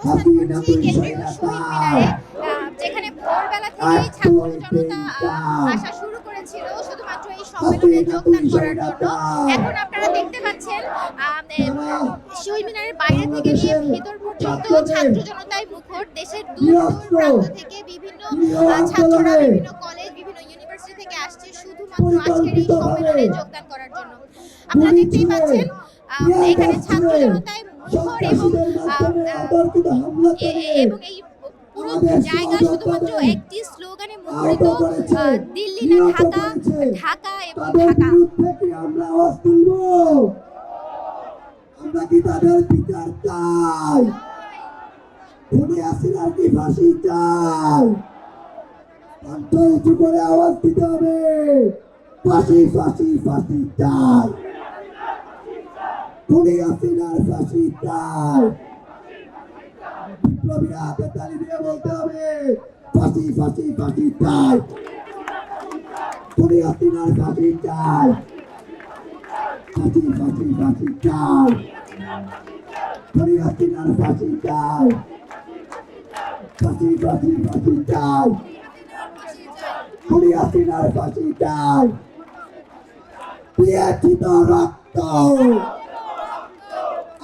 অবস্থান করছি কেন্দ্রীয় শহীদ মিনারে, যেখানে ভোরবেলা থেকেই ছাত্র জনতা আসা শুরু করেছিল শুধুমাত্র এই সম্মেলনে যোগদান করার জন্য। এখন আপনারা দেখতে পাচ্ছেন শহীদ মিনারের বাইরে থেকে নিয়ে ভেতর পর্যন্ত ছাত্র জনতায় মুখর। দেশের দূর দূর প্রান্ত থেকে বিভিন্ন ছাত্ররা বিভিন্ন কলেজ, বিভিন্ন ইউনিভার্সিটি থেকে আসছে শুধুমাত্র আজকের এই সম্মেলনে যোগদান করার জন্য। আপনারা দেখতেই পাচ্ছেন এখানে ছাত্র জনতায় মুখর এবং এই পুরো জায়গা শুধুমাত্র একটি স্লোগানে মুখরিত, দিল্লি না ঢাকা, ঢাকা এবং ঢাকা। আমরা কি তাদের বিচার চাই? খুনি হাসিনার কি ফাঁসি চাই? কণ্ঠ উঁচু করে আওয়াজ দিতে হবে, ফাঁসি ফাঁসি ফাঁসি চাই, খুনি হাসিনার ফাঁসি চাই। বিপ্লবীরা হাতে তালি দিয়ে বলতে হবে, ফাঁসি ফাঁসি ফাঁসি চাই, খুনি হাসিনার ফাঁসি চাই, ফাঁসি ফাঁসি ফাঁসি চাই, খুনি হাসিনার ফাঁসি চাই, ফাঁসি ফাঁসি ফাঁসি চাই, খুনি হাসিনার ফাঁসি চাই। দিয়েছি তো রক্ত,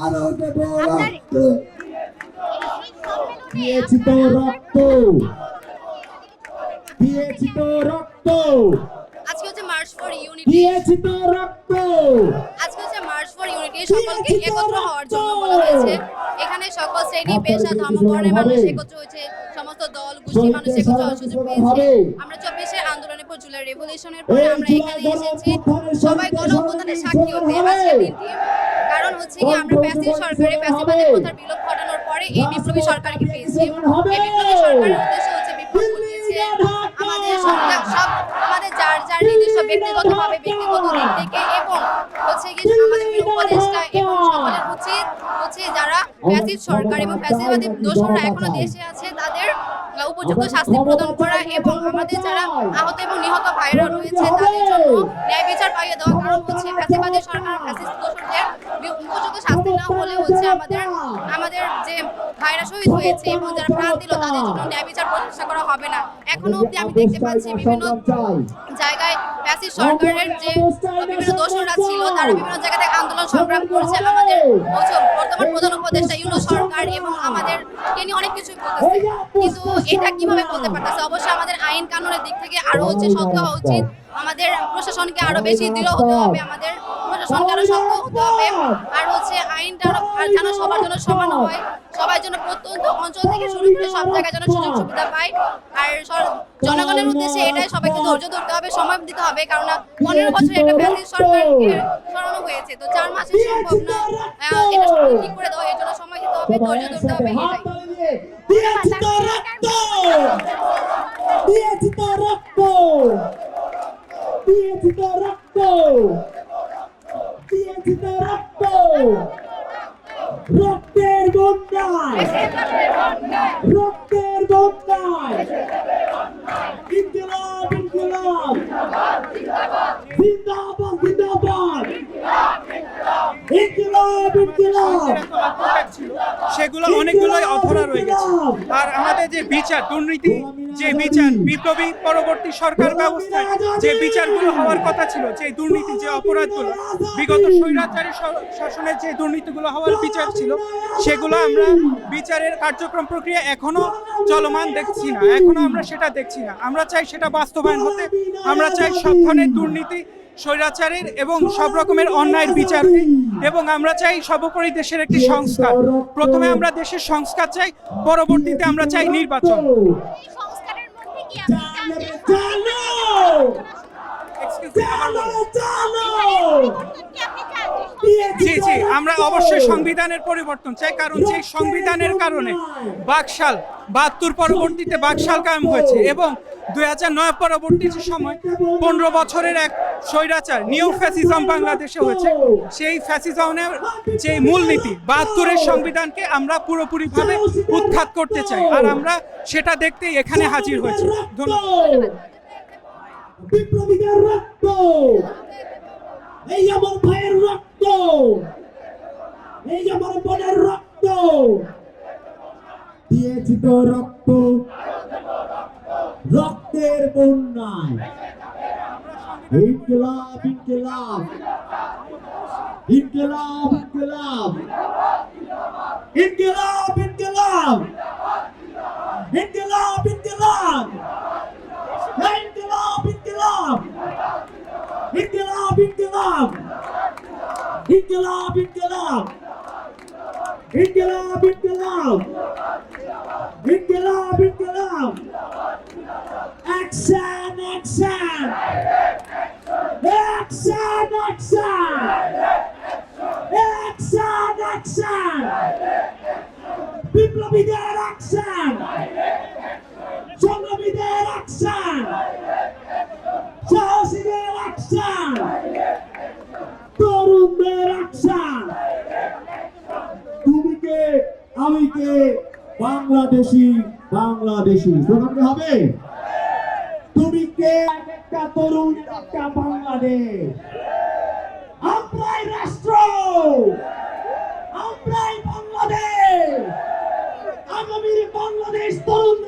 আরো দেব রক্ত, দিয়েছি তো রক্ত, দিয়েছি তো রক্ত, আজকে হচ্ছে মার্চ ফর ইউনিটি, দিয়েছি তো রক্ত। আজকে হচ্ছে মার্চ ফর ইউনিটি, সকলকে একত্র হওয়ার জন্য বলা হয়েছে। এখানে সকল শ্রেণী পেশা ধর্ম বর্ণের মানুষ একত্র হয়েছে, সমস্ত দল গোষ্ঠী মানুষ একত্র হওয়ার সুযোগ পেয়েছে। আমরা 24 আন্দোলনের পর, জুলাই রেভলিউশনের পরে আমরা এখানে এসেছি সবাই গণ অভ্যুত্থানের সাক্ষী হতে আজকের দিনটি। কারণ হচ্ছে কি আমরা প্যাসিভ সরকারে প্যাসিবাদের প্রথার বিলোপ ঘটানোর পরে এই বিপ্লবী সরকারকে পেয়েছি। এই বিপ্লবী সরকারের উদ্দেশ্য হচ্ছে বিপ্লব ঘটিয়েছে আমাদের সব আমাদের যার যার নিজস্ব ব্যক্তিগতভাবে ব্যক্তিগত দিক থেকে, এবং হচ্ছে কি আমাদের উপদেষ্টা এবং সকলের উচিত হচ্ছে যারা প্যাসিভ সরকার এবং প্যাসিবাদী দোসররা এখনো দেশে আছে তাদের উপযুক্ত শাস্তি প্রদান করা, এবং আমাদের যারা আহত এবং নিহত ভাইরা রয়েছে তাদের জন্য ন্যায় বিচার পাইয়ে দেওয়া। কারণ হচ্ছে প্যাসিবাদী সরকার প্যাসিস্ট দোসরদের উপযুক্ত শাস্তি না হলে হচ্ছে আমাদের যে ভাইরা শহীদ হয়েছে এবং যারা প্রাণ দিল তাদের জন্য ন্যায় বিচার প্রতিষ্ঠা করা হবে না। এখনো অবধি আমি দেখতে পাচ্ছি বিভিন্ন জায়গায় প্যাসিভ সরকারের যে বিভিন্ন দোসররা ছিল তারা বিভিন্ন জায়গাতে আন্দোলন সংগ্রাম করছে। আমাদের বর্তমান প্রধান উপদেষ্টা ইউনূস সরকার এবং আমাদেরকে নিয়ে অনেক কিছুই বলতেছে, কিন্তু এটা কিভাবে বলতে পারতেছে? অবশ্যই আমাদের আইন কানুনের দিক থেকে আরো হচ্ছে শক্ত হওয়া উচিত, আমাদের প্রশাসনকে আরো বেশি দৃঢ় হতে হবে, আমাদের প্রশাসনকে আরো শক্ত হতে হবে, আর হচ্ছে আইনটা যেন সবার জন্য সমান হয়, সবার জন্য প্রত্যন্ত অঞ্চল থেকে শুরু করে সব জায়গায় যেন সুযোগ সুবিধা পায়। আর জনগণের উদ্দেশ্যে এটাই সবাইকে ধৈর্য ধরতে হবে, সময় দিতে হবে, কারণ 15 বছরে একটা প্যাসিভ সরকারকে সরানো হয়েছে, তো 4 মাসে সম্ভব না এটা সব ঠিক করে দেওয়া। এর জন্য সময় দিতে হবে, ধৈর্য ধরতে হবে, এটাই। দিয়েছি তো রক্ত, দিয়েছি তো রক্ত, দিয়েছি তো রক্ত, দিয়েছি তো রক্ত, রক্তের বন্যায়, রক্তের বন্যায়, ইনকিলাব ইনকিলাব, জিন্দাবাদ জিন্দাবাদ, ইনকিলাব ইনকিলাব। সেগুলো অনেকগুলোই অধরা রয়ে গেছে। আর আমাদের যে বিচার দুর্নীতি, যে বিচার বিপ্লবী পরবর্তী সরকার ব্যবস্থায় যে বিচারগুলো হওয়ার কথা ছিল, যে দুর্নীতি যে অপরাধগুলো বিগত স্বৈরাচারী শাসনের যে দুর্নীতিগুলো হওয়ার বিচার ছিল, সেগুলো আমরা বিচারের কার্যক্রম প্রক্রিয়া এখনো চলমান দেখছি না, এখনো আমরা সেটা দেখছি না। আমরা চাই সেটা বাস্তবায়ন হতে, আমরা চাই সব ধরনের দুর্নীতি স্বৈরাচারের এবং সব রকমের অন্যায়ের বিচার, এবং আমরা চাই সর্বোপরি দেশের একটি সংস্কার। প্রথমে আমরা দেশের সংস্কার চাই, পরবর্তীতে আমরা চাই নির্বাচন। জি জি, আমরা অবশ্যই সংবিধানের পরিবর্তন চাই, কারণ যে সংবিধানের কারণে বাকশাল 72 পরবর্তীতে বাকশাল কায়েম হয়েছে, এবং 2009 পরবর্তী যে সময় 15 বছরের এক স্বৈরাচার নিউ ফ্যাসিজম বাংলাদেশে হয়েছে, সেই ফ্যাসিজমের যে মূলনীতি 72-এর সংবিধানকে আমরা পুরোপুরিভাবে উৎখাত করতে চাই, আর আমরা সেটা দেখতেই এখানে হাজির হয়েছি। ধন্যবাদ। বিপ্লবীদের রক্ত, এই আমার ভাইয়ের রক্ত, এই আমার বোনের রক্ত, দেব রক্ত, রক্তের বন্যায়। ইনকিলাব ইনকিলাব ইনকিলাব ইনকিলাব ইনকিলাব ইনকিলাব ইনকিলাব ইনকিলাব ইনকিলাব ইনকিলাব ইনকিলাব ইনকিলাব ইনকিলাব ইনকিলাব ইনকিলাব ইনকিলাব ইনকিলাব ইনকিলাব action action action action action action বিপ্লবীদের অ্যাকশন সংগ্রামীদের অ্যাকশন সাহসীদের অ্যাকশন তরুণদের অ্যাকশন তুমি কে আমি কে বাংলাদেশি বাংলাদেশি শোনাতে হবে তুমি কে একটা তরুণ একটা বাংলাদেশ আমরাই রাষ্ট্র আমরাই বাংলাদেশ আগামীর বাংলাদেশ তরুণ